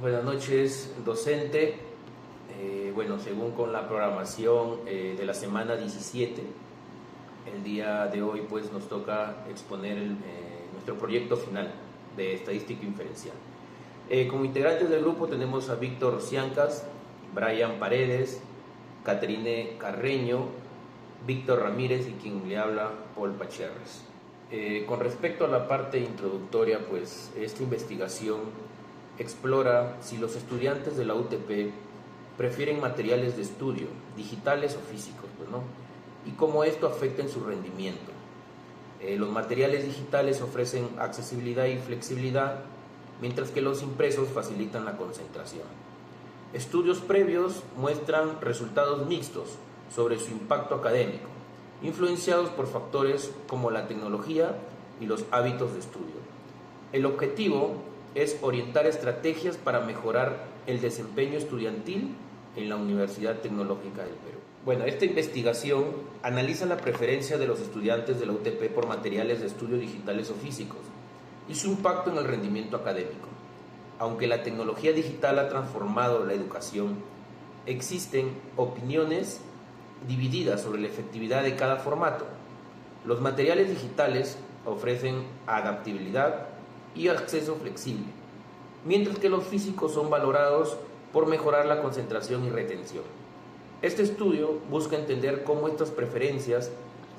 Buenas noches, docente. Bueno, según con la programación de la semana 17, el día de hoy pues nos toca exponer nuestro proyecto final de estadística inferencial. Como integrantes del grupo tenemos a Víctor Ciancas, Brian Paredes, Caterine Carreño, Víctor Ramírez y quien le habla, Paul Pacherres. Con respecto a la parte introductoria, pues esta investigación explora si los estudiantes de la UTP prefieren materiales de estudio, digitales o físicos, pues, ¿no? Y cómo esto afecta en su rendimiento. Los materiales digitales ofrecen accesibilidad y flexibilidad, mientras que los impresos facilitan la concentración. Estudios previos muestran resultados mixtos sobre su impacto académico, influenciados por factores como la tecnología y los hábitos de estudio. El objetivo es orientar estrategias para mejorar el desempeño estudiantil en la Universidad Tecnológica del Perú. Bueno, esta investigación analiza la preferencia de los estudiantes de la UTP por materiales de estudio digitales o físicos y su impacto en el rendimiento académico. Aunque la tecnología digital ha transformado la educación, existen opiniones divididas sobre la efectividad de cada formato. Los materiales digitales ofrecen adaptabilidad y acceso flexible, mientras que los físicos son valorados por mejorar la concentración y retención. Este estudio busca entender cómo estas preferencias,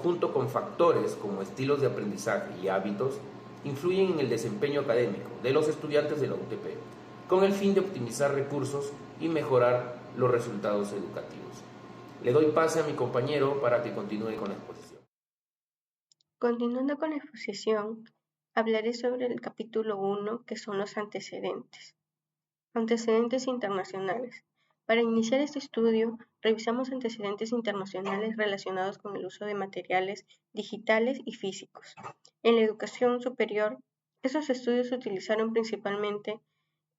junto con factores como estilos de aprendizaje y hábitos, influyen en el desempeño académico de los estudiantes de la UTP, con el fin de optimizar recursos y mejorar los resultados educativos. Le doy pase a mi compañero para que continúe con la exposición. Continuando con la exposición, hablaré sobre el capítulo 1, que son los antecedentes. Antecedentes internacionales. Para iniciar este estudio, revisamos antecedentes internacionales relacionados con el uso de materiales digitales y físicos. En la educación superior, esos estudios se utilizaron principalmente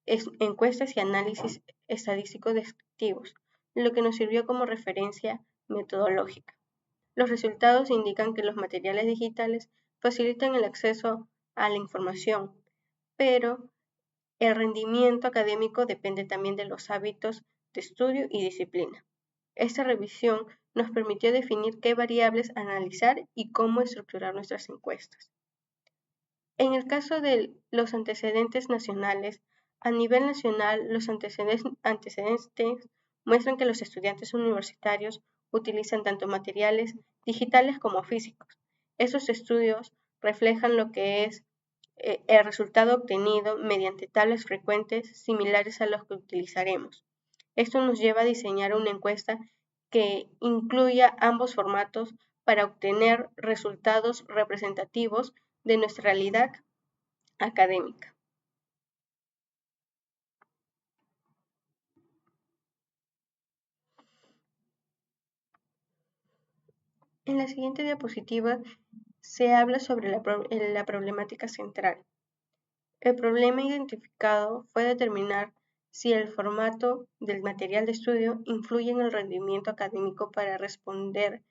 encuestas y análisis estadísticos descriptivos, lo que nos sirvió como referencia metodológica. Los resultados indican que los materiales digitales facilitan el acceso a la información, pero el rendimiento académico depende también de los hábitos de estudio y disciplina. Esta revisión nos permitió definir qué variables analizar y cómo estructurar nuestras encuestas. En el caso de los antecedentes nacionales, a nivel nacional, los antecedentes muestran que los estudiantes universitarios utilizan tanto materiales digitales como físicos. Esos estudios reflejan lo que es el resultado obtenido mediante tablas frecuentes similares a los que utilizaremos. Esto nos lleva a diseñar una encuesta que incluya ambos formatos para obtener resultados representativos de nuestra realidad académica. En la siguiente diapositiva se habla sobre la problemática central. El problema identificado fue determinar si el formato del material de estudio influye en el rendimiento académico. Para responder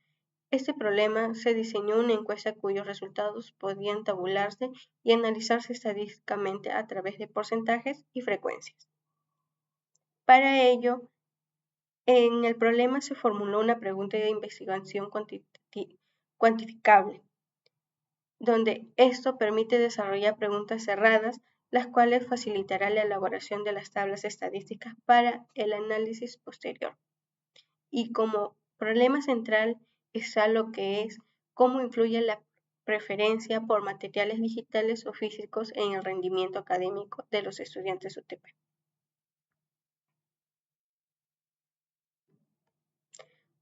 este problema, se diseñó una encuesta cuyos resultados podían tabularse y analizarse estadísticamente a través de porcentajes y frecuencias. Para ello, en el problema se formuló una pregunta de investigación cuantificable, donde esto permite desarrollar preguntas cerradas, las cuales facilitará la elaboración de las tablas estadísticas para el análisis posterior. Y como problema central está lo que es cómo influye la preferencia por materiales digitales o físicos en el rendimiento académico de los estudiantes UTP.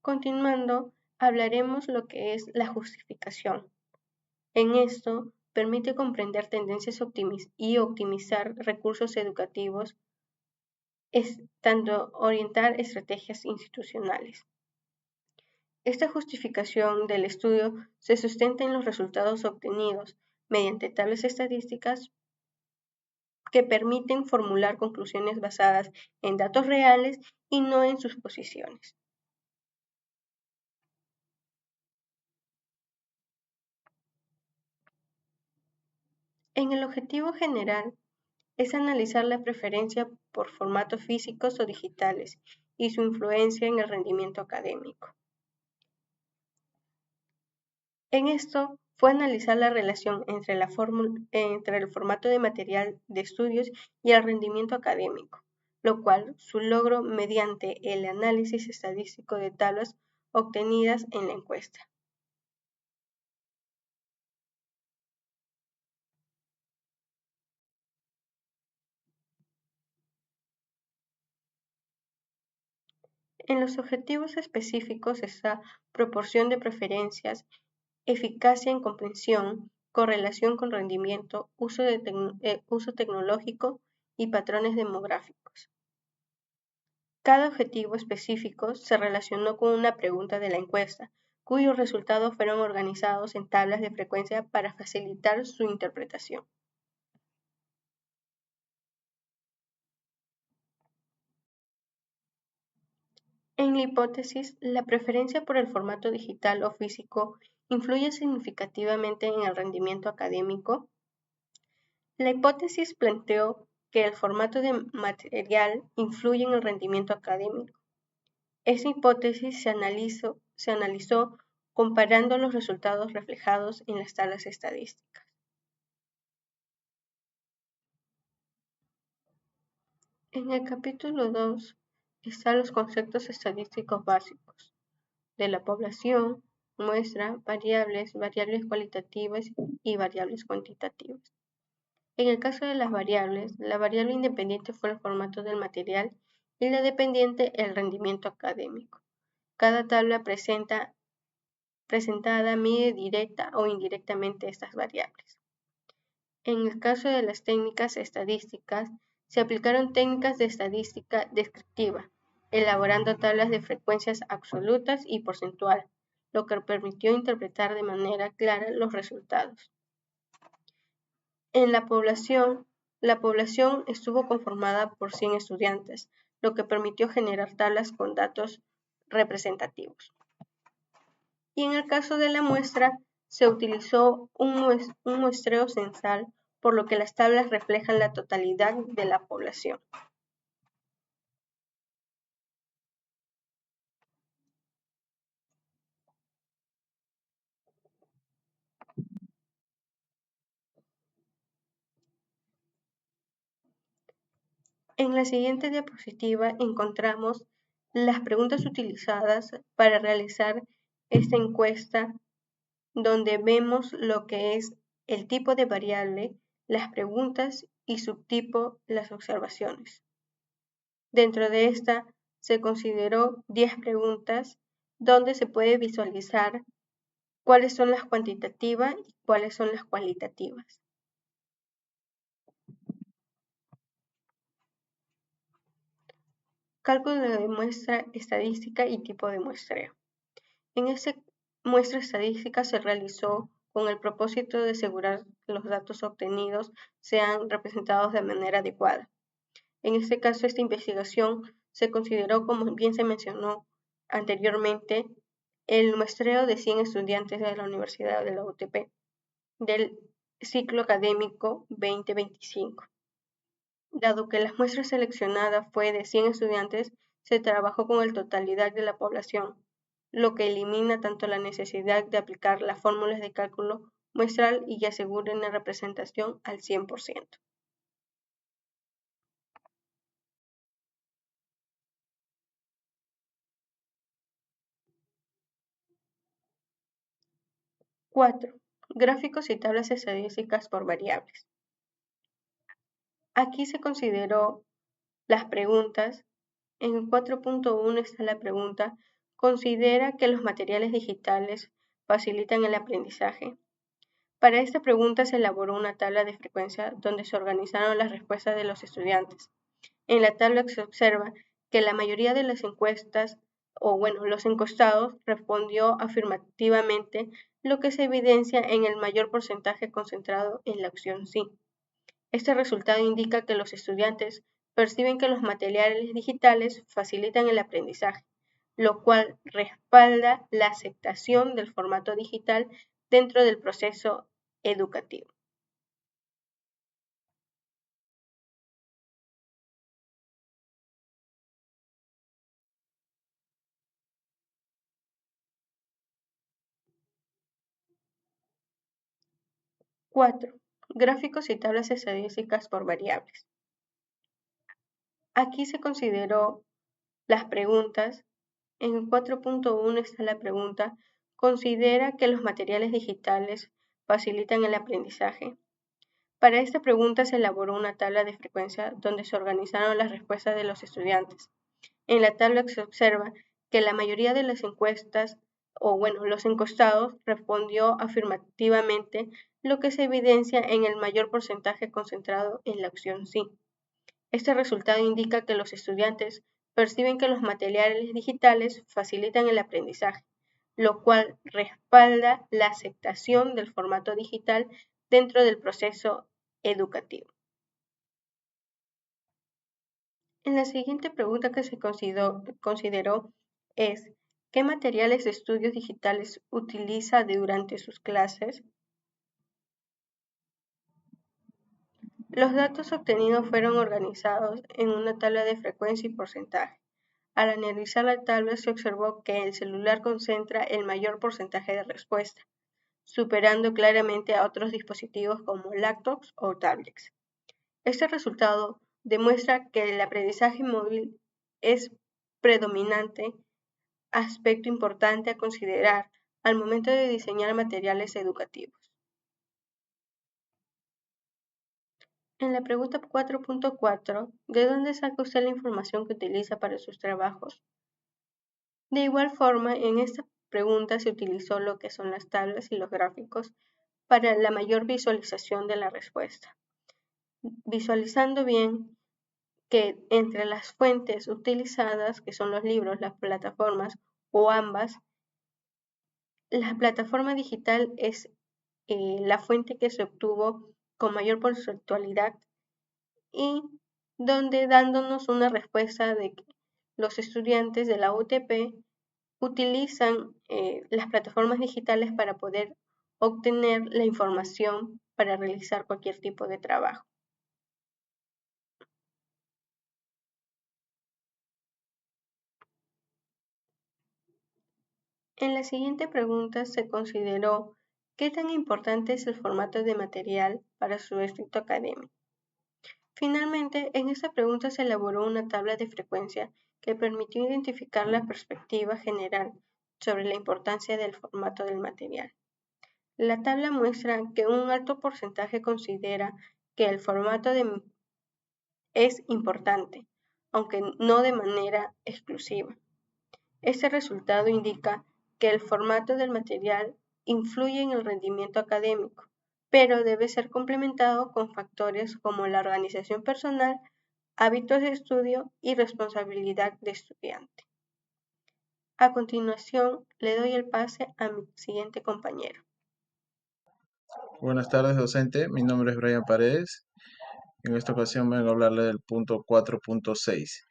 Continuando, hablaremos lo que es la justificación. En esto, permite comprender tendencias y optimizar recursos educativos, tanto orientar estrategias institucionales. Esta justificación del estudio se sustenta en los resultados obtenidos mediante tablas estadísticas que permiten formular conclusiones basadas en datos reales y no en suposiciones. En el objetivo general, es analizar la preferencia por formatos físicos o digitales y su influencia en el rendimiento académico. En esto fue analizar la relación entre el formato de material de estudios y el rendimiento académico, lo cual su logro mediante el análisis estadístico de tablas obtenidas en la encuesta. En los objetivos específicos está proporción de preferencias, eficacia en comprensión, correlación con rendimiento, uso tecnológico y patrones demográficos. Cada objetivo específico se relacionó con una pregunta de la encuesta, cuyos resultados fueron organizados en tablas de frecuencia para facilitar su interpretación. En la hipótesis, la preferencia por el formato digital o físico influye significativamente en el rendimiento académico. La hipótesis planteó que el formato de material influye en el rendimiento académico. Esta hipótesis se analizó comparando los resultados reflejados en las tablas estadísticas. En el capítulo 2 están los conceptos estadísticos básicos de la población, muestra, variables, variables cualitativas y variables cuantitativas. En el caso de las variables, la variable independiente fue el formato del material y la dependiente el rendimiento académico. Cada tabla presentada mide directa o indirectamente estas variables. En el caso de las técnicas estadísticas, se aplicaron técnicas de estadística descriptiva, elaborando tablas de frecuencias absolutas y porcentual, lo que permitió interpretar de manera clara los resultados. En la población estuvo conformada por 100 estudiantes, lo que permitió generar tablas con datos representativos. Y en el caso de la muestra, se utilizó un muestreo censal, por lo que las tablas reflejan la totalidad de la población. En la siguiente diapositiva encontramos las preguntas utilizadas para realizar esta encuesta, donde vemos lo que es el tipo de variable, las preguntas y subtipo, las observaciones. Dentro de esta se consideró 10 preguntas donde se puede visualizar cuáles son las cuantitativas y cuáles son las cualitativas. Cálculo de muestra estadística y tipo de muestreo. En esta muestra estadística se realizó con el propósito de asegurar que los datos obtenidos sean representados de manera adecuada. En este caso, esta investigación se consideró, como bien se mencionó anteriormente, el muestreo de 100 estudiantes de la Universidad de la UTP del ciclo académico 2025. Dado que la muestra seleccionada fue de 100 estudiantes, se trabajó con la totalidad de la población, lo que elimina tanto la necesidad de aplicar las fórmulas de cálculo muestral y asegura una representación al 100%. Cuatro, gráficos y tablas estadísticas por variables. Aquí se consideró las preguntas. En 4.1 está la pregunta: ¿considera que los materiales digitales facilitan el aprendizaje? Para esta pregunta se elaboró una tabla de frecuencia donde se organizaron las respuestas de los estudiantes. En la tabla se observa que la mayoría de las encuestas, los encuestados respondió afirmativamente, lo que se evidencia en el mayor porcentaje concentrado en la opción sí. Este resultado indica que los estudiantes perciben que los materiales digitales facilitan el aprendizaje, lo cual respalda la aceptación del formato digital dentro del proceso educativo. 4. Gráficos y tablas estadísticas por variables. Aquí se consideró las preguntas. En el 4.1 está la pregunta: ¿considera que los materiales digitales facilitan el aprendizaje? Para esta pregunta se elaboró una tabla de frecuencia donde se organizaron las respuestas de los estudiantes. En la tabla se observa que la mayoría de las encuestas, los encuestados respondió afirmativamente, lo que se evidencia en el mayor porcentaje concentrado en la opción sí. Este resultado indica que los estudiantes perciben que los materiales digitales facilitan el aprendizaje, lo cual respalda la aceptación del formato digital dentro del proceso educativo. En la siguiente pregunta que se consideró es: ¿qué materiales de estudios digitales utiliza durante sus clases? Los datos obtenidos fueron organizados en una tabla de frecuencia y porcentaje. Al analizar la tabla se observó que el celular concentra el mayor porcentaje de respuesta, superando claramente a otros dispositivos como laptops o tablets. Este resultado demuestra que el aprendizaje móvil es predominante, aspecto importante a considerar al momento de diseñar materiales educativos. En la pregunta 4.4, ¿de dónde saca usted la información que utiliza para sus trabajos? De igual forma, en esta pregunta se utilizó lo que son las tablas y los gráficos para la mayor visualización de la respuesta. Visualizando bien que entre las fuentes utilizadas, que son los libros, las plataformas o ambas, la plataforma digital es la fuente que se obtuvo con mayor porcentualidad y donde dándonos una respuesta de que los estudiantes de la UTP utilizan las plataformas digitales para poder obtener la información para realizar cualquier tipo de trabajo. En la siguiente pregunta se consideró qué tan importante es el formato de material para su éxito académico. Finalmente, en esta pregunta se elaboró una tabla de frecuencia que permitió identificar la perspectiva general sobre la importancia del formato del material. La tabla muestra que un alto porcentaje considera que el formato es importante, aunque no de manera exclusiva. Este resultado indica que el formato del material influye en el rendimiento académico, pero debe ser complementado con factores como la organización personal, hábitos de estudio y responsabilidad de estudiante. A continuación, le doy el pase a mi siguiente compañero. Buenas tardes, docente. Mi nombre es Brian Paredes. En esta ocasión vengo a hablarle del punto 4.6.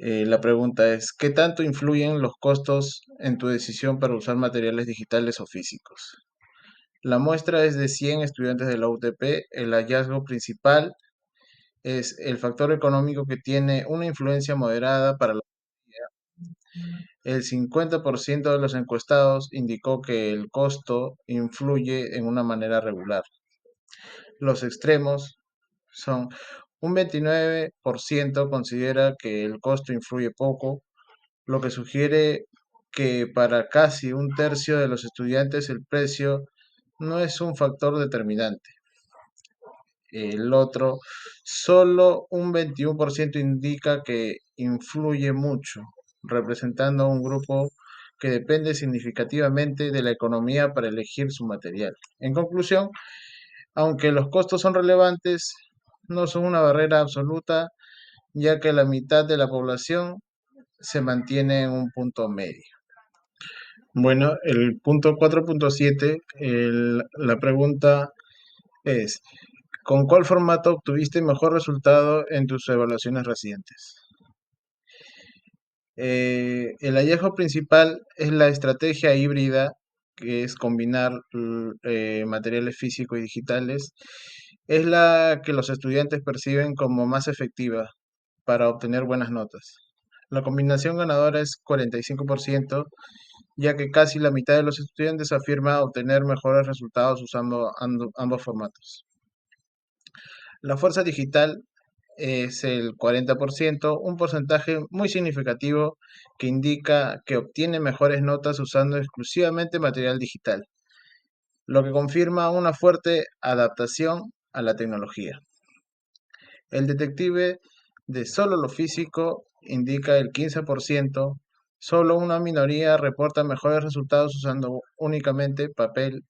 La pregunta es: ¿qué tanto influyen los costos en tu decisión para usar materiales digitales o físicos? La muestra es de 100 estudiantes de la UTP. El hallazgo principal es el factor económico, que tiene una influencia moderada para la mayoría. El 50% de los encuestados indicó que el costo influye en una manera regular. Los extremos son: un 29% considera que el costo influye poco, lo que sugiere que para casi un tercio de los estudiantes el precio no es un factor determinante. El otro, solo un 21% indica que influye mucho, representando un grupo que depende significativamente de la economía para elegir su material. En conclusión, aunque los costos son relevantes, no son una barrera absoluta, ya que la mitad de la población se mantiene en un punto medio. Bueno, el punto 4.7, la pregunta es: ¿con cuál formato obtuviste mejor resultado en tus evaluaciones recientes? El hallazgo principal es la estrategia híbrida, que es combinar materiales físicos y digitales. Es la que los estudiantes perciben como más efectiva para obtener buenas notas. La combinación ganadora es 45%, ya que casi la mitad de los estudiantes afirma obtener mejores resultados usando ambos formatos. La fuerza digital es el 40%, un porcentaje muy significativo que indica que obtiene mejores notas usando exclusivamente material digital, lo que confirma una fuerte adaptación a la tecnología. El detective de solo lo físico indica el 15%, solo una minoría reporta mejores resultados usando únicamente papel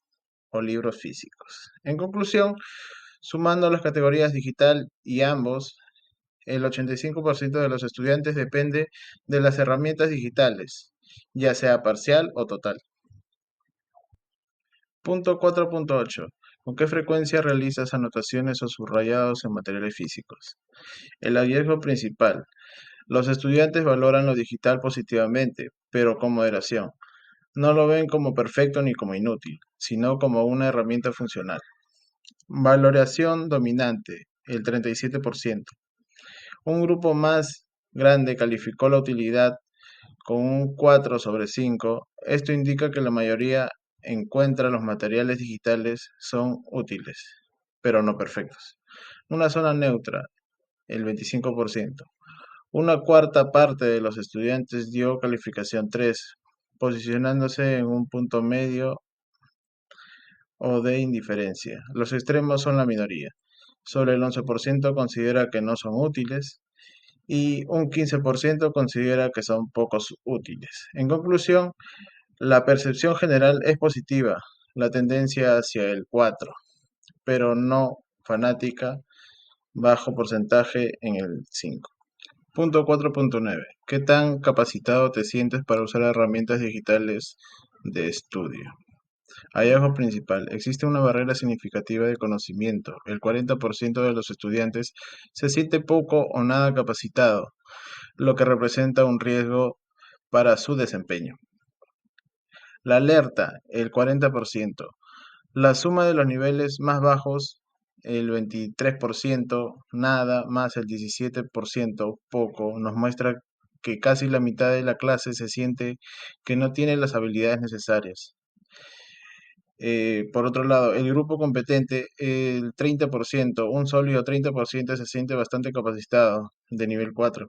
o libros físicos. En conclusión, sumando las categorías digital y ambos, el 85% de los estudiantes depende de las herramientas digitales, ya sea parcial o total. Punto 4.8. ¿Con qué frecuencia realizas anotaciones o subrayados en materiales físicos? El hallazgo principal. Los estudiantes valoran lo digital positivamente, pero con moderación. No lo ven como perfecto ni como inútil, sino como una herramienta funcional. Valoración dominante, el 37%. Un grupo más grande calificó la utilidad con un 4 sobre 5. Esto indica que la mayoría encuentra los materiales digitales son útiles, pero no perfectos. Una zona neutra, el 25%. Una cuarta parte de los estudiantes dio calificación 3, posicionándose en un punto medio o de indiferencia. Los extremos son la minoría. Solo el 11% considera que no son útiles y un 15% considera que son pocos útiles. En conclusión, la percepción general es positiva, la tendencia hacia el 4, pero no fanática, bajo porcentaje en el 5. Punto 4.9. ¿Qué tan capacitado te sientes para usar herramientas digitales de estudio? Hallazgo principal. Existe una barrera significativa de conocimiento. El 40% de los estudiantes se siente poco o nada capacitado, lo que representa un riesgo para su desempeño. La alerta, el 40%. La suma de los niveles más bajos, el 23%, nada, más el 17%, poco, nos muestra que casi la mitad de la clase se siente que no tiene las habilidades necesarias. Por otro lado, el grupo competente, el 30%, un sólido 30% se siente bastante capacitado de nivel 4,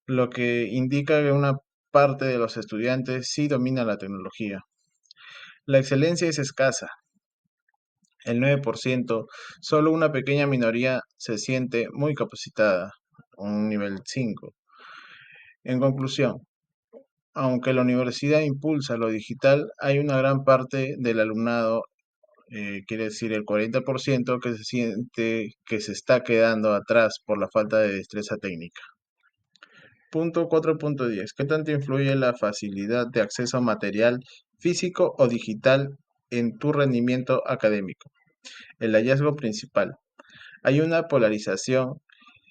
lo que indica que una parte de los estudiantes sí domina la tecnología. La excelencia es escasa, el 9%, solo una pequeña minoría se siente muy capacitada, un nivel 5. En conclusión, aunque la universidad impulsa lo digital, hay una gran parte del alumnado, quiere decir el 40%, que se siente que se está quedando atrás por la falta de destreza técnica. Punto 4.10. ¿Qué tanto influye la facilidad de acceso a material físico o digital en tu rendimiento académico? El hallazgo principal. Hay una polarización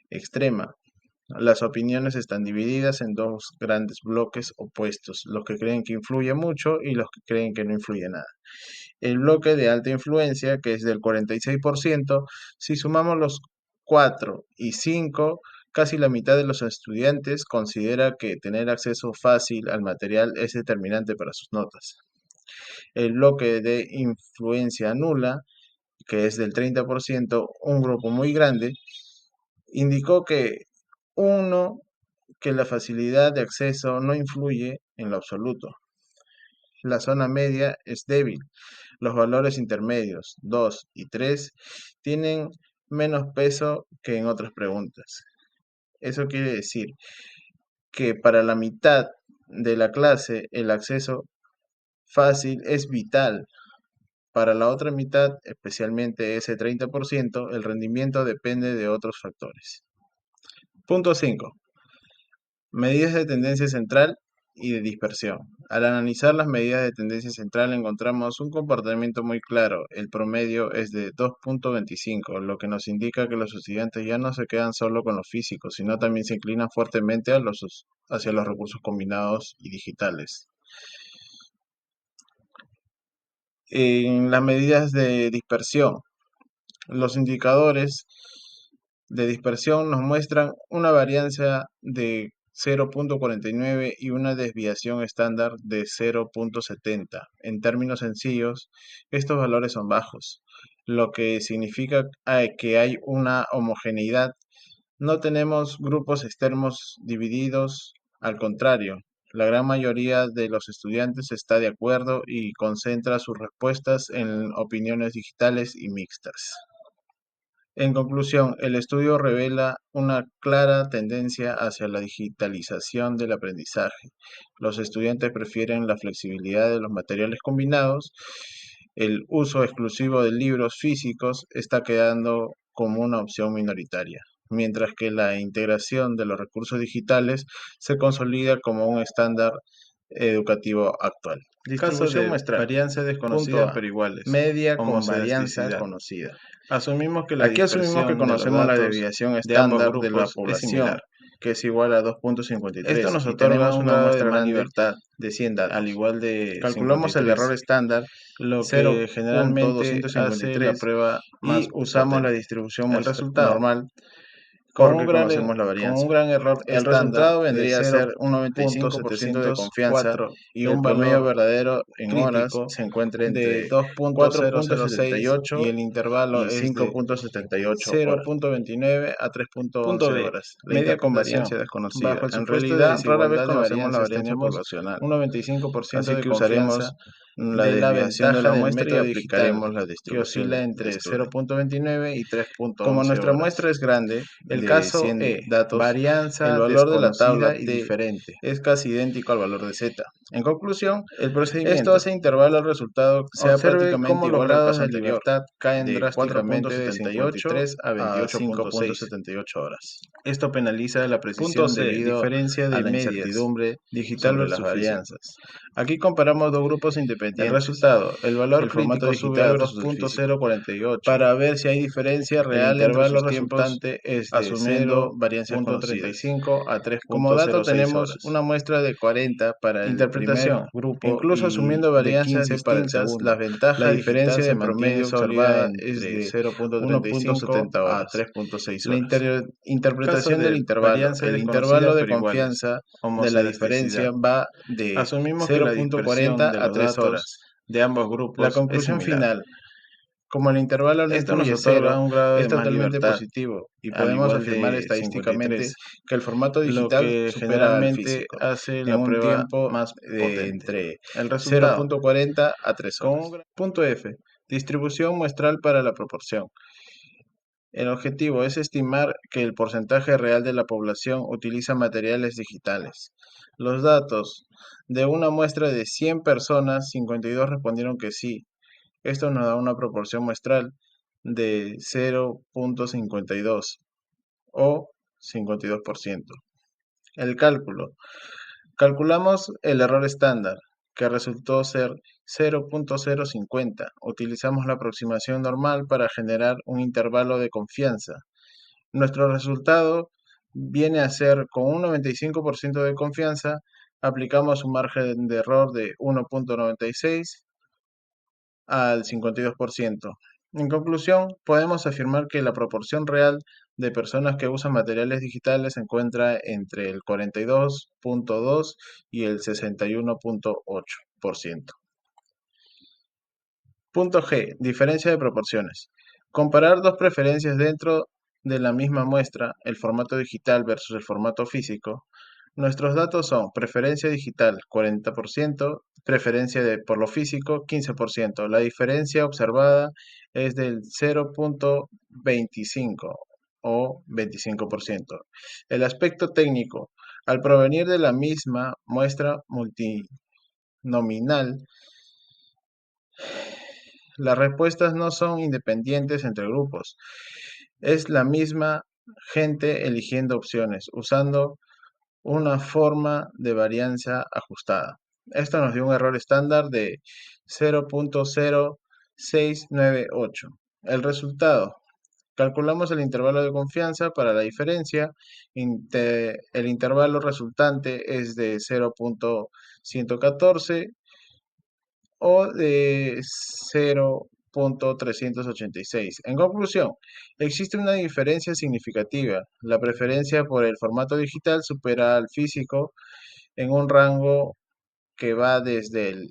extrema. Las opiniones están divididas en dos grandes bloques opuestos, los que creen que influye mucho y los que creen que no influye nada. El bloque de alta influencia, que es del 46%, si sumamos los 4 y 5, casi la mitad de los estudiantes considera que tener acceso fácil al material es determinante para sus notas. El bloque de influencia nula, que es del 30%, un grupo muy grande, indicó que la facilidad de acceso no influye en lo absoluto. La zona media es débil. Los valores intermedios, 2 y 3, tienen menos peso que en otras preguntas. Eso quiere decir que para la mitad de la clase el acceso fácil es vital. Para la otra mitad, especialmente ese 30%, el rendimiento depende de otros factores. Punto 5. Medidas de tendencia central y de dispersión. Al analizar las medidas de tendencia central encontramos un comportamiento muy claro. El promedio es de 2.25, lo que nos indica que los estudiantes ya no se quedan solo con los físicos, sino también se inclinan fuertemente hacia los recursos combinados y digitales. En las medidas de dispersión, los indicadores de dispersión nos muestran una varianza de 0.49 y una desviación estándar de 0.70. En términos sencillos, estos valores son bajos, lo que significa que hay una homogeneidad. No tenemos grupos externos divididos, al contrario, la gran mayoría de los estudiantes está de acuerdo y concentra sus respuestas en opiniones digitales y mixtas. En conclusión, el estudio revela una clara tendencia hacia la digitalización del aprendizaje. Los estudiantes prefieren la flexibilidad de los materiales combinados. El uso exclusivo de libros físicos está quedando como una opción minoritaria, mientras que la integración de los recursos digitales se consolida como un estándar educativo actual. Caso Distribución de muestral. varianza Punto desconocida A. pero iguales. Media con varianza Homocelasticidad. conocida. Asumimos que la Aquí asumimos que dispersión de los conocemos la datos desviación de ambos estándar de la grupos es población, similar, que es igual a 2.53. Esto nos y otorga tenemos un una grado de muestra más grande libertad, de 100 datos. al igual de Calculamos el 53, error estándar, lo que generalmente hace la 0.253 prueba más y usamos la potente. distribución El resultado, normal porque con conocemos la un varianza. gran error El estándar resultado de vendría a ser un 95% de confianza 0.704 y el un promedio valor verdadero en horas crítico se encuentra de entre 2.006 y 4.078 el intervalo y es de 5.78 horas. 0.29 a Punto 3.11 B. horas. La Media con interpretación varianza desconocida. bajo el En supuesto de realidad, rara vez desigualdad de conocemos la varianzas varianza tenemos poblacional. un 95% Así de que confianza usaremos la de la desviación de ventaja la del muestra y método digital, aplicaremos la que distribución oscila de entre estudio. 0.29 y Como 3.11 nuestra horas. muestra es grande, El de caso 100 E, datos, el varianza valor de la tabla desconocida y T diferente, es casi idéntico al valor de Z. En conclusión, El esto procedimiento. hace intervalo al resultado sea Observe prácticamente cómo los igual al grados caso de anterior, libertad caen de drásticamente de 4.78 53 a a 28.6. 5.78 horas. Esto penaliza la Punto precisión C. debido Diferencia a de la medias. incertidumbre Digital sobre las versus físico. varianzas. Aquí comparamos dos grupos El independientes. resultado. El valor El formato crítico sube a digital versus el físico, 2.048 para ver si hay diferencia el real entre intervalo sus tiempos, resultante es de asumiendo varianzas conocidas. 0.35 a Como dato 3.06 tenemos horas. una muestra de 40 para el primer Interpretación. grupo Incluso y asumiendo de varianzas 15 para el distintas, segundo. la La ventaja diferencia digital de se mantiene promedio sólida observada es entre de 1.35 1.30 a horas. 3.6 La horas. Caso interpretación del de intervalo. varianza El desconocida intervalo de pero iguales. confianza de la Homocelasticidad. diferencia va de Asumimos que la dispersión 0.40 de a los 3 datos horas. de ambos La grupos es conclusión similar. final. Como el intervalo no Esto nos incluye otorga cero, un grado es de más totalmente libertad, positivo y al podemos igual afirmar de estadísticamente 53, que el formato lo digital que supera al generalmente físico hace en la un prueba tiempo más de potente. entre El resultado. 0.40 a 3 Con horas. Punto F. Distribución muestral para la proporción. El objetivo es estimar que el porcentaje real de la población utiliza materiales digitales. Los datos de una muestra de 100 personas, 52 respondieron que sí. Esto nos da una proporción muestral de 0.52 o 52%. El cálculo. Calculamos el error estándar, que resultó ser 0.050. Utilizamos la aproximación normal para generar un intervalo de confianza. Nuestro resultado viene a ser con un 95% de confianza, aplicamos un margen de error de 1.96 al 52%. En conclusión, podemos afirmar que la proporción real de personas que usan materiales digitales se encuentra entre el 42.2 y el 61.8%. Punto G. Diferencia de proporciones. Comparar dos preferencias dentro de la misma muestra, el formato digital versus el formato físico. Nuestros datos son preferencia digital 40%, preferencia por lo físico 15%. La diferencia observada es del 0.25 o 25%. El aspecto técnico. Al provenir de la misma muestra multinominal, las respuestas no son independientes entre grupos. Es la misma gente eligiendo opciones, usando una forma de varianza ajustada. Esto nos dio un error estándar de 0.0698. El resultado. Calculamos el intervalo de confianza para la diferencia. El intervalo resultante es de 0.114 o de 0 0.386. En conclusión, existe una diferencia significativa. La preferencia por el formato digital supera al físico en un rango que va desde el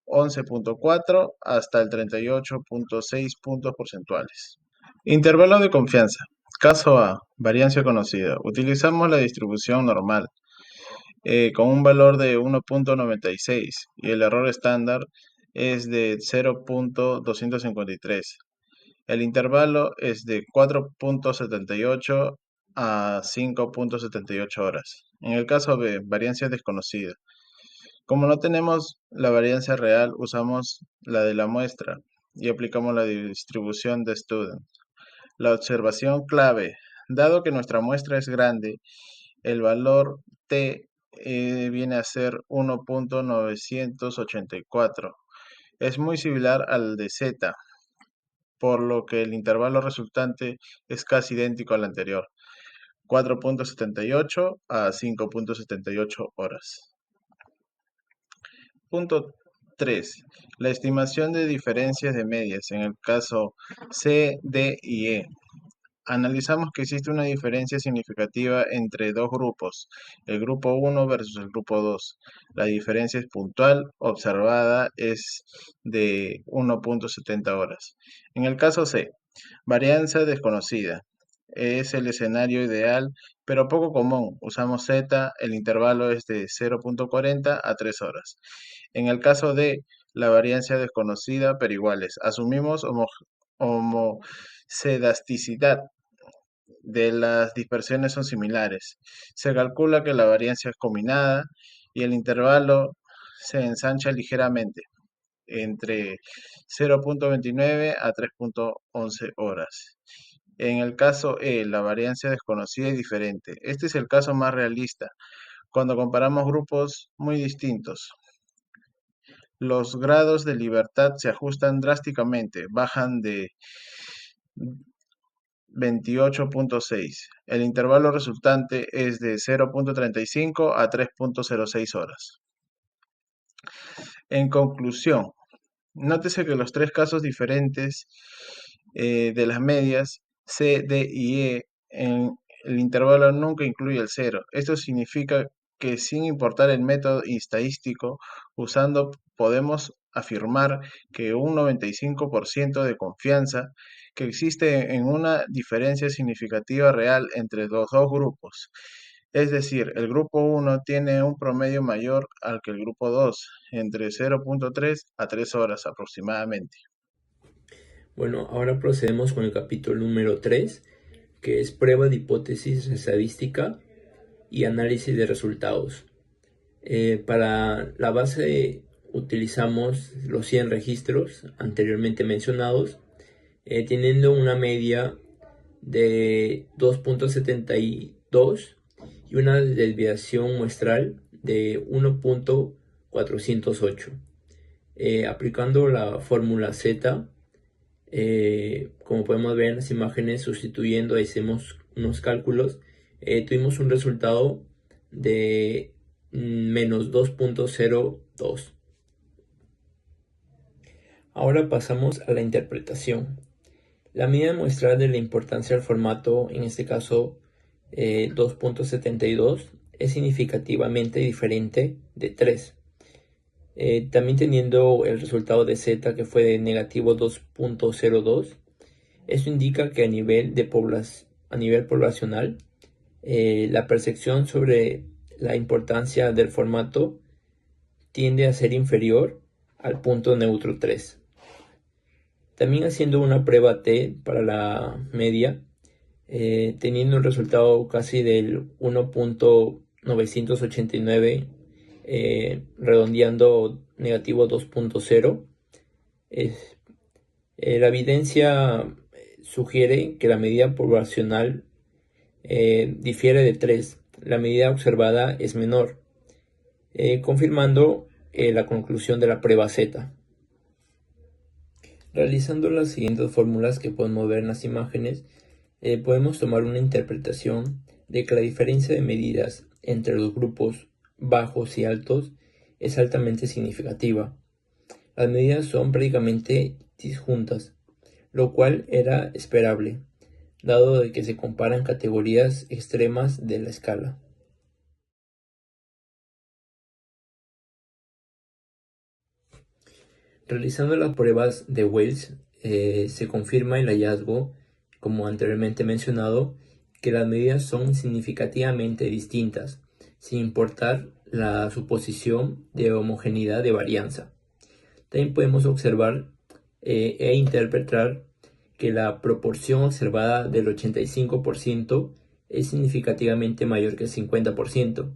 11.4 hasta el 38.6 puntos porcentuales. Intervalo de confianza. Caso A, variancia conocida. Utilizamos la distribución normal con un valor de 1.96 y el error estándar es de 0.253. El intervalo es de 4.78 a 5.78 horas. En el caso B, variancia desconocida. Como no tenemos la varianza real, usamos la de la muestra y aplicamos la distribución de student. La observación clave. Dado que nuestra muestra es grande, el valor t viene a ser 1.984. Es muy similar al de z, por lo que el intervalo resultante es casi idéntico al anterior, 4.78 a 5.78 horas. Punto 3. La estimación de diferencias de medias en el caso C, D y E. Analizamos que existe una diferencia significativa entre dos grupos, el grupo 1 versus el grupo 2. La diferencia es puntual, observada es de 1.70 horas. En el caso C, varianza desconocida. Es el escenario ideal, pero poco común. Usamos Z, el intervalo es de 0.40 a 3 horas. En el caso D, la varianza desconocida, pero iguales. Asumimos homocedasticidad de las dispersiones son similares. Se calcula que la varianza es combinada y el intervalo se ensancha ligeramente entre 0.29 a 3.11 horas. En el caso E, la varianza desconocida es diferente. Este es el caso más realista cuando comparamos grupos muy distintos. Los grados de libertad se ajustan drásticamente, bajan de 28.6. El intervalo resultante es de 0.35 a 3.06 horas. En conclusión, nótese que los tres casos diferentes de las medias C, D y E en el intervalo nunca incluye el cero. Esto significa que sin importar el método estadístico usando, podemos afirmar que un 95% de confianza que existe en una diferencia significativa real entre los dos grupos. Es decir, el grupo 1 tiene un promedio mayor al que el grupo 2, entre 0.3 a 3 horas aproximadamente. Bueno, ahora procedemos con el capítulo número 3, que es prueba de hipótesis estadística y análisis de resultados. Para la base utilizamos los 100 registros anteriormente mencionados, teniendo una media de 2.72 y una desviación muestral de 1.408. Aplicando la fórmula Z, como podemos ver en las imágenes, sustituyendo, hicimos unos cálculos, tuvimos un resultado de menos 2.02. Ahora pasamos a la interpretación. La medida muestral de la importancia del formato, en este caso 2.72, es significativamente diferente de 3. También teniendo el resultado de Z, que fue de negativo 2.02, esto indica que a nivel poblacional, la percepción sobre la importancia del formato tiende a ser inferior al punto neutro 3. También haciendo una prueba T para la media, teniendo un resultado casi del 1.989, redondeando negativo 2.0, la evidencia sugiere que la medida poblacional difiere de 3. La medida observada es menor, confirmando la conclusión de la prueba Z. Realizando las siguientes fórmulas que podemos ver en las imágenes, podemos tomar una interpretación de que la diferencia de medidas entre los grupos bajos y altos es altamente significativa. Las medidas son prácticamente disjuntas, lo cual era esperable, dado de que se comparan categorías extremas de la escala. Realizando las pruebas de Wales, se confirma el hallazgo, como anteriormente mencionado, que las medidas son significativamente distintas, sin importar la suposición de homogeneidad de varianza. También podemos observar e interpretar que la proporción observada del 85% es significativamente mayor que el 50%.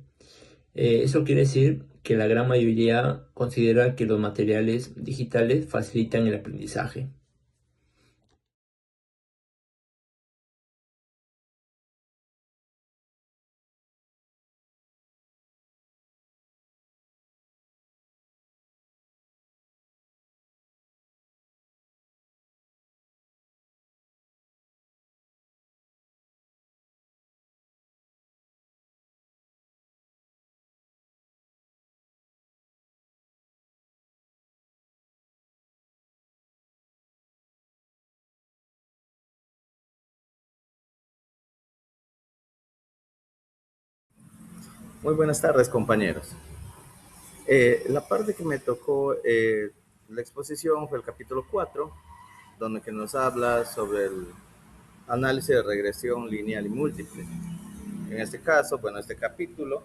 Eso quiere decir que la gran mayoría considera que los materiales digitales facilitan el aprendizaje. Muy buenas tardes, compañeros. La parte que me tocó la exposición fue el capítulo 4, donde que nos habla sobre el análisis de regresión lineal y múltiple. En este caso, bueno, este capítulo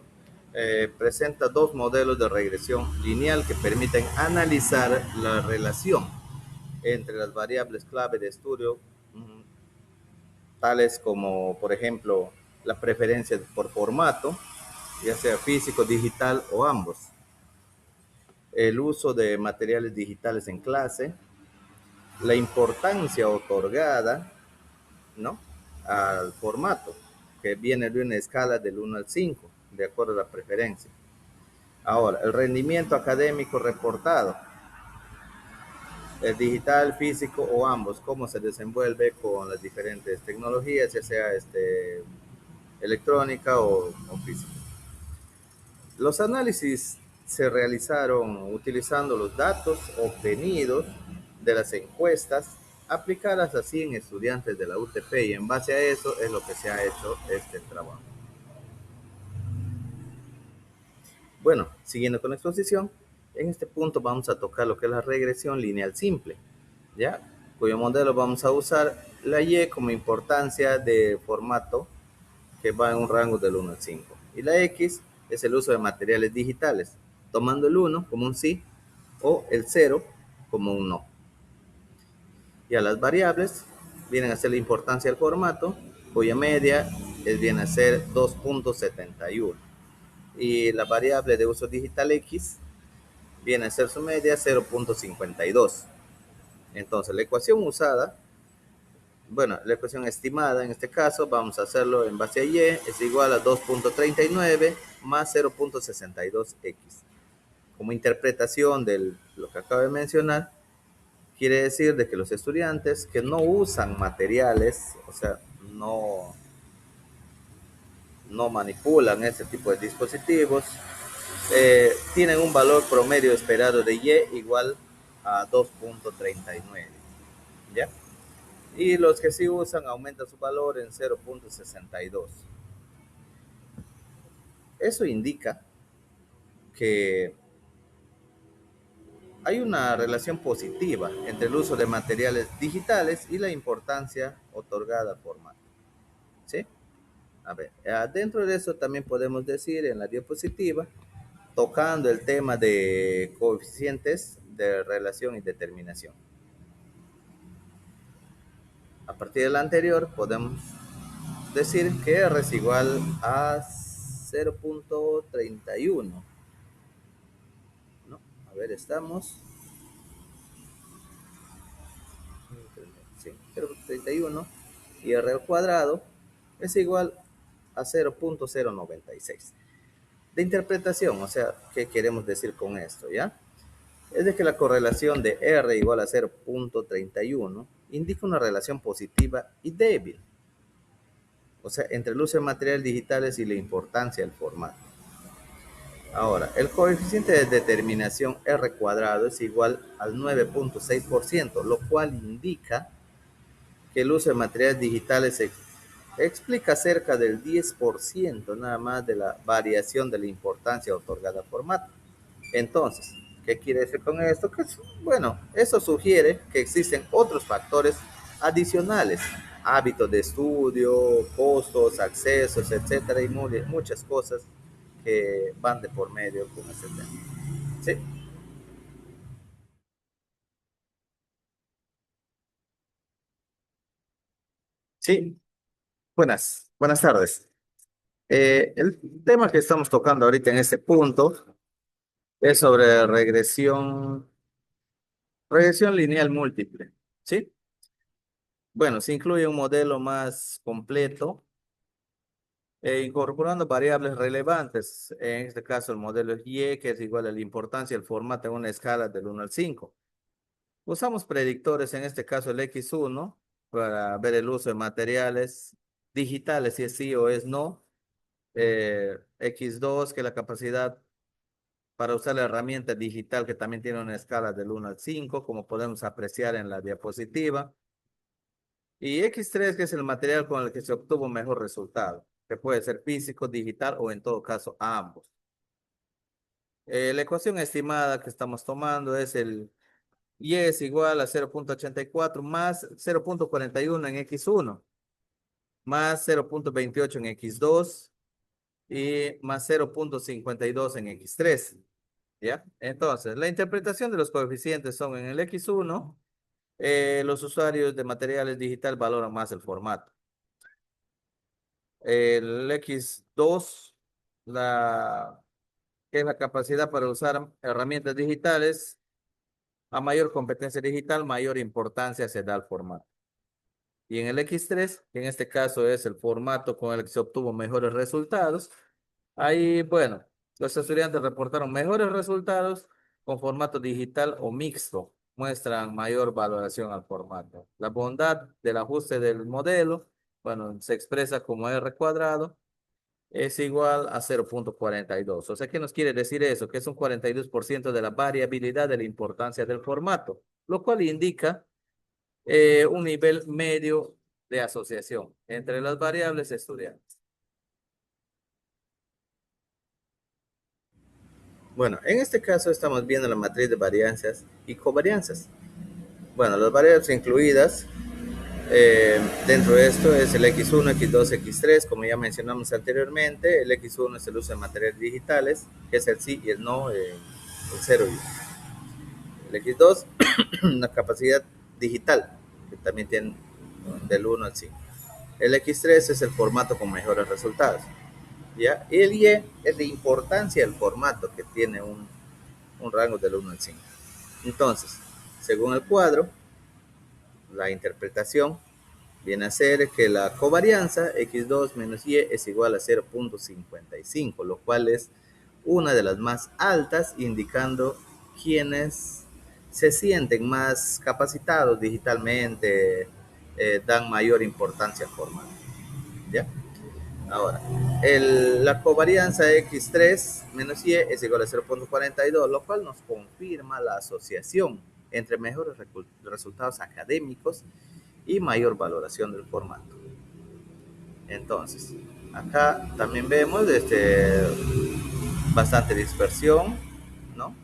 presenta dos modelos de regresión lineal que permiten analizar la relación entre las variables clave de estudio, tales como, por ejemplo, la preferencia por formato, ya sea físico, digital o ambos, el uso de materiales digitales en clase, la importancia otorgada, ¿no?, al formato, que viene de una escala del 1 al 5, de acuerdo a la preferencia. Ahora, el rendimiento académico reportado, el digital, físico o ambos, cómo se desenvuelve con las diferentes tecnologías, ya sea electrónica o física. Los análisis se realizaron utilizando los datos obtenidos de las encuestas aplicadas así en estudiantes de la UTP, y en base a eso es lo que se ha hecho este trabajo. Bueno, siguiendo con la exposición, en este punto vamos a tocar lo que es la regresión lineal simple, ¿ya?, cuyo modelo vamos a usar la Y como importancia de formato, que va en un rango del 1 al 5, y la X es el uso de materiales digitales, tomando el 1 como un sí o el 0 como un no. Y a las variables vienen a ser la importancia del formato, cuya media viene a ser 2.71. Y la variable de uso digital X viene a ser su media 0.52. Entonces, la ecuación usada, bueno, la ecuación estimada en este caso, vamos a hacerlo en base a Y, es igual a 2.39 más 0.62x. Como interpretación de lo que acabo de mencionar, quiere decir de que los estudiantes que no usan materiales, o sea, no manipulan este tipo de dispositivos, tienen un valor promedio esperado de Y igual a 2.39, ¿ya? Y los que sí usan aumenta su valor en 0.62. Eso indica que hay una relación positiva entre el uso de materiales digitales y la importancia otorgada al formato, ¿sí? A ver, dentro de eso también podemos decir en la diapositiva, tocando el tema de coeficientes de relación y determinación. A partir del anterior podemos decir que R es igual a 0.31, ¿no? A ver, estamos. Sí, 0.31, y R al cuadrado es igual a 0.096. De interpretación, o sea, ¿qué queremos decir con esto, ya? Es de que la correlación de R igual a 0.31 indica una relación positiva y débil, o sea, entre el uso de materiales digitales y la importancia del formato. Ahora, el coeficiente de determinación R cuadrado es igual al 9.6%, lo cual indica que el uso de materiales digitales explica cerca del 10% nada más de la variación de la importancia otorgada al formato. Entonces, ¿qué quiere decir con esto? Que, bueno, eso sugiere que existen otros factores adicionales, hábitos de estudio, costos, accesos, etcétera, y muchas cosas que van de por medio con este tema. ¿Sí? Sí, buenas tardes. El tema que estamos tocando ahorita en este punto es sobre regresión lineal múltiple. ¿Sí? Bueno, se incluye un modelo más completo, incorporando variables relevantes. En este caso, el modelo es Y, que es igual a la importancia del formato en una escala del 1 al 5. Usamos predictores, en este caso el X1, para ver el uso de materiales digitales, si es sí o es no. X2, que es la capacidad para usar la herramienta digital, que también tiene una escala del 1 al 5, como podemos apreciar en la diapositiva. Y X3, que es el material con el que se obtuvo mejor resultado, que puede ser físico, digital o en todo caso ambos. La ecuación estimada que estamos tomando es el Y es igual a 0.84 más 0.41 en X1, más 0.28 en X2 y más 0.52 en X3. ¿Ya? Entonces, la interpretación de los coeficientes son en el X1, los usuarios de materiales digital valoran más el formato. El X2, que es la capacidad para usar herramientas digitales, a mayor competencia digital, mayor importancia se da al formato. Y en el X3, que en este caso es el formato con el que se obtuvo mejores resultados, ahí, bueno, los estudiantes reportaron mejores resultados con formato digital o mixto, muestran mayor valoración al formato. La bondad del ajuste del modelo, bueno, se expresa como R cuadrado, es igual a 0.42. O sea, ¿qué nos quiere decir eso? Que es un 42% de la variabilidad de la importancia del formato, lo cual indica un nivel medio de asociación entre las variables estudiantes. Bueno, en este caso estamos viendo la matriz de varianzas y covarianzas. Bueno, las variables incluidas dentro de esto es el X1, X2, X3, como ya mencionamos anteriormente. El X1 es el uso de materiales digitales, que es el sí y el no, el 0 y 1. El X2, una capacidad digital, que también tiene del 1 al 5. El X3 es el formato con mejores resultados. ¿Ya? Y el Y es de importancia del formato, que tiene un rango del 1 al 5. Entonces, según el cuadro, la interpretación viene a ser que la covarianza X2 menos Y es igual a 0.55, lo cual es una de las más altas, indicando quienes se sienten más capacitados digitalmente, dan mayor importancia al formato. ¿Ya? Ahora, la covarianza X3 menos Y es igual a 0.42, lo cual nos confirma la asociación entre mejores resultados académicos y mayor valoración del formato. Entonces, acá también vemos bastante dispersión, ¿no?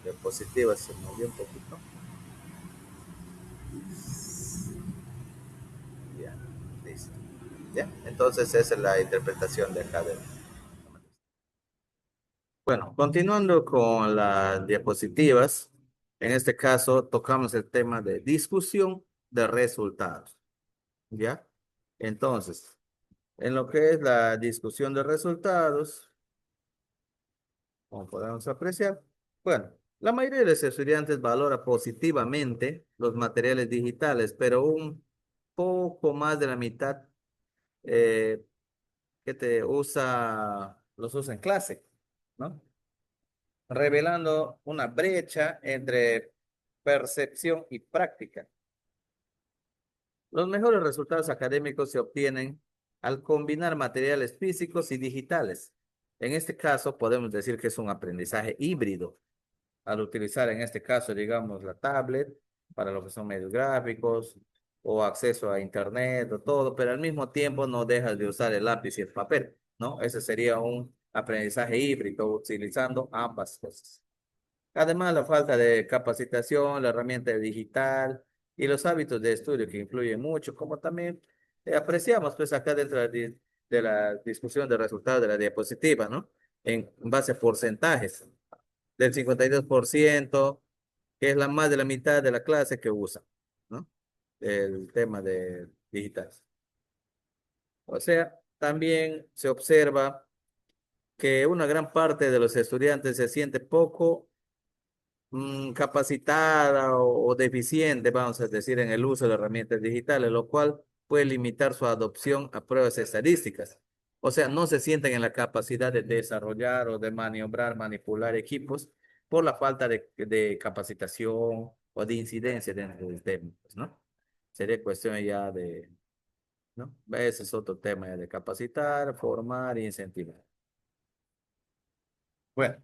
Diapositiva se movió un poquito. Ya, listo. ¿Ya? Entonces esa es la interpretación de acá. Bueno, continuando con las diapositivas, en este caso tocamos el tema de discusión de resultados. ¿Ya? Entonces, en lo que es la discusión de resultados, como podemos apreciar, bueno, la mayoría de los estudiantes valora positivamente los materiales digitales, pero un poco más de la mitad eh, los usa en clase, ¿no? Revelando una brecha entre percepción y práctica. Los mejores resultados académicos se obtienen al combinar materiales físicos y digitales, En este caso, podemos decir que es un aprendizaje híbrido. Al utilizar en este caso, digamos, la tablet para lo que son medios gráficos o acceso a internet o todo, pero al mismo tiempo no dejas de usar el lápiz y el papel, ¿no? Ese sería un aprendizaje híbrido utilizando ambas cosas. Además, la falta de capacitación, la herramienta digital y los hábitos de estudio que influyen mucho, como también apreciamos pues acá dentro de la discusión de resultados de la diapositiva, ¿no? En base a porcentajes del 52%, que es la más de la mitad de la clase que usa, ¿no? El tema de digital. O sea, también se observa que una gran parte de los estudiantes se siente poco capacitada o deficiente, vamos a decir, en el uso de herramientas digitales, lo cual puede limitar su adopción a pruebas estadísticas. O sea, no se sienten en la capacidad de desarrollar o de maniobrar, manipular equipos por la falta de capacitación o de incidencia dentro del tema, pues, ¿no? Sería cuestión ya de, ¿no? Ese es otro tema ya de capacitar, formar e incentivar. Bueno.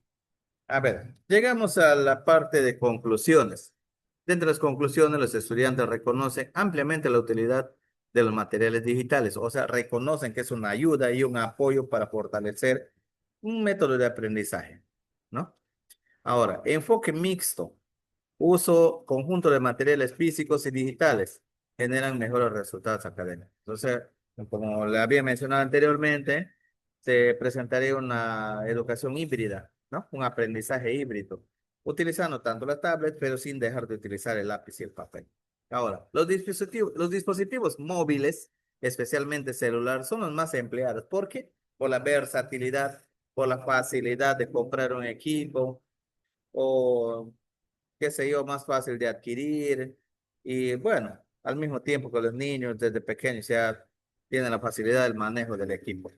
A ver, llegamos a la parte de conclusiones. Dentro de las conclusiones, los estudiantes reconocen ampliamente la utilidad de los materiales digitales, o sea, reconocen que es una ayuda y un apoyo para fortalecer un método de aprendizaje, ¿no? Ahora, enfoque mixto, uso conjunto de materiales físicos y digitales, generan mejores resultados académicos. Entonces, como le había mencionado anteriormente, se presentaría una educación híbrida, ¿no? Un aprendizaje híbrido, utilizando tanto la tablet, pero sin dejar de utilizar el lápiz y el papel. Ahora, los dispositivos móviles, especialmente celular, son los más empleados. ¿Por qué? Por la versatilidad, por la facilidad de comprar un equipo o qué sé yo, más fácil de adquirir. Y bueno, al mismo tiempo que los niños desde pequeños ya tienen la facilidad del manejo del equipo.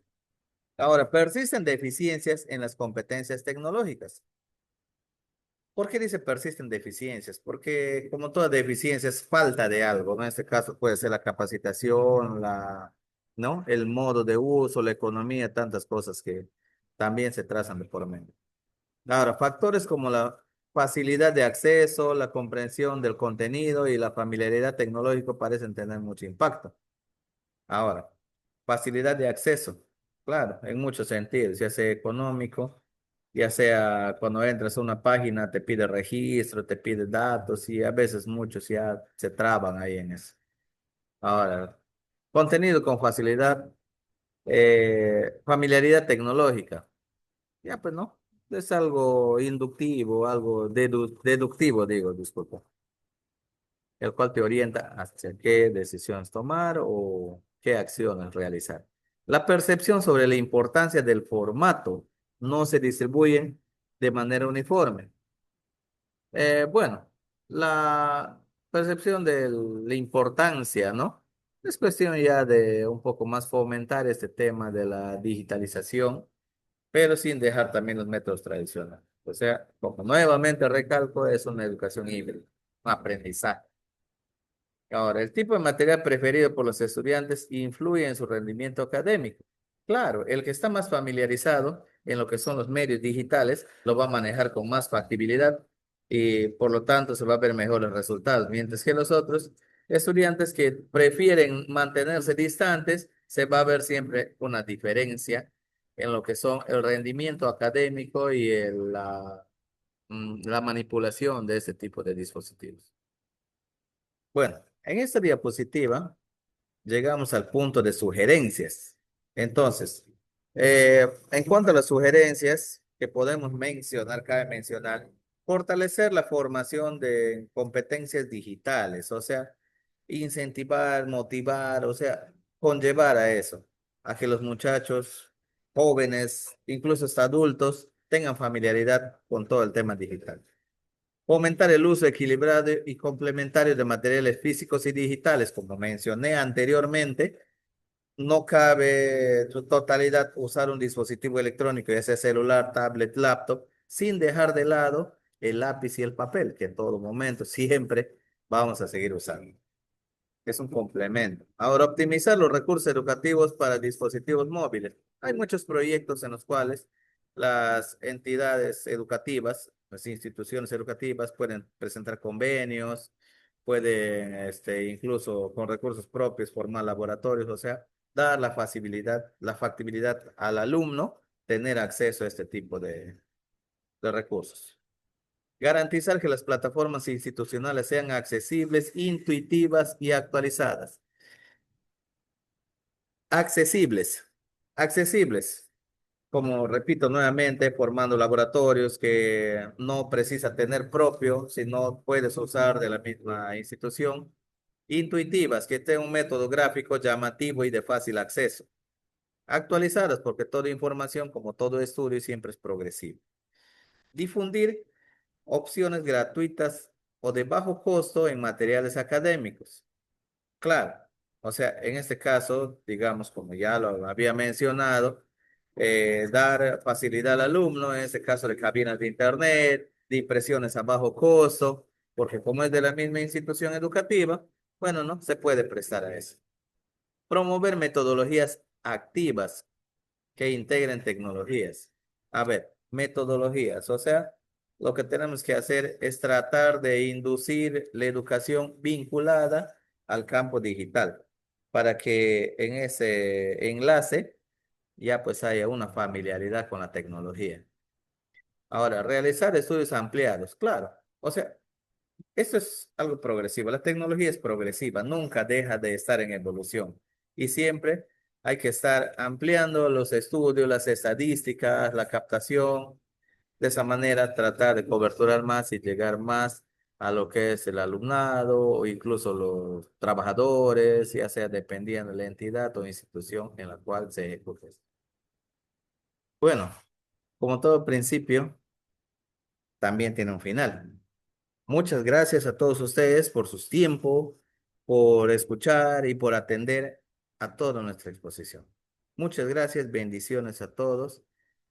Ahora, persisten deficiencias en las competencias tecnológicas. ¿Por qué dice persisten deficiencias? Porque como toda deficiencia es falta de algo, ¿no? En este caso puede ser la capacitación, ¿no? El modo de uso, la economía, tantas cosas que también se trazan de por medio. Ahora, factores como la facilidad de acceso, la comprensión del contenido y la familiaridad tecnológica parecen tener mucho impacto. Ahora, facilidad de acceso, claro, en muchos sentidos, ya sea económico, ya sea cuando entras a una página te pide registro, te pide datos y a veces muchos ya se traban ahí en eso. Ahora, contenido con facilidad, familiaridad tecnológica. Ya, pues no. Es algo inductivo, algo deductivo, digo, disculpa, el cual te orienta hacia qué decisiones tomar o qué acciones realizar. La percepción sobre la importancia del formato no se distribuye de manera uniforme. Bueno, la percepción de la importancia, ¿no? Es cuestión ya de un poco más fomentar este tema de la digitalización pero sin dejar también los métodos tradicionales. O sea, como nuevamente recalco, es una educación híbrida, un aprendizaje. Ahora, el tipo de material preferido por los estudiantes influye en su rendimiento académico. Claro, el que está más familiarizado en lo que son los medios digitales lo va a manejar con más factibilidad y por lo tanto se va a ver mejores resultados, mientras que los otros estudiantes que prefieren mantenerse distantes, se va a ver siempre una diferencia en lo que son el rendimiento académico y la manipulación de ese tipo de dispositivos. Bueno, en esta diapositiva llegamos al punto de sugerencias. Entonces, en cuanto a las sugerencias que podemos mencionar, cabe mencionar, fortalecer la formación de competencias digitales, o sea, incentivar, motivar, o sea, conllevar a eso, a que los muchachos jóvenes, incluso hasta adultos, tengan familiaridad con todo el tema digital. Fomentar el uso equilibrado y complementario de materiales físicos y digitales, como mencioné anteriormente, no cabe en su totalidad usar un dispositivo electrónico, ya sea celular, tablet, laptop, sin dejar de lado el lápiz y el papel, que en todo momento siempre vamos a seguir usando. Es un complemento. Ahora, optimizar los recursos educativos para dispositivos móviles. Hay muchos proyectos en los cuales las entidades educativas, las instituciones educativas pueden presentar convenios, pueden incluso con recursos propios formar laboratorios, o sea, dar la factibilidad al alumno tener acceso a este tipo de recursos. Garantizar que las plataformas institucionales sean accesibles, intuitivas y actualizadas. Accesibles. Accesibles. Como repito nuevamente, formando laboratorios que no precisa tener propio, sino puedes usar de la misma institución. Intuitivas, que tengan un método gráfico llamativo y de fácil acceso. Actualizadas, porque toda información, como todo estudio, siempre es progresivo. Difundir opciones gratuitas o de bajo costo en materiales académicos. Claro, o sea, en este caso, digamos, como ya lo había mencionado, dar facilidad al alumno, en este caso de cabinas de internet, de impresiones a bajo costo, porque como es de la misma institución educativa, bueno, no se puede prestar a eso. Promover metodologías activas que integren tecnologías. A ver, metodologías, o sea, lo que tenemos que hacer es tratar de inducir la educación vinculada al campo digital para que en ese enlace ya pues haya una familiaridad con la tecnología. Ahora, realizar estudios ampliados, claro. O sea, esto es algo progresivo. La tecnología es progresiva, nunca deja de estar en evolución. Y siempre hay que estar ampliando los estudios, las estadísticas, la captación. De esa manera tratar de coberturar más y llegar más a lo que es el alumnado o incluso los trabajadores, ya sea dependiendo de la entidad o institución en la cual se ejecute. Bueno, como todo principio, también tiene un final. Muchas gracias a todos ustedes por su tiempo, por escuchar y por atender a toda nuestra exposición. Muchas gracias, bendiciones a todos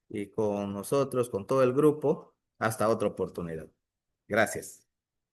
y con nosotros, con todo el grupo, hasta otra oportunidad. Gracias.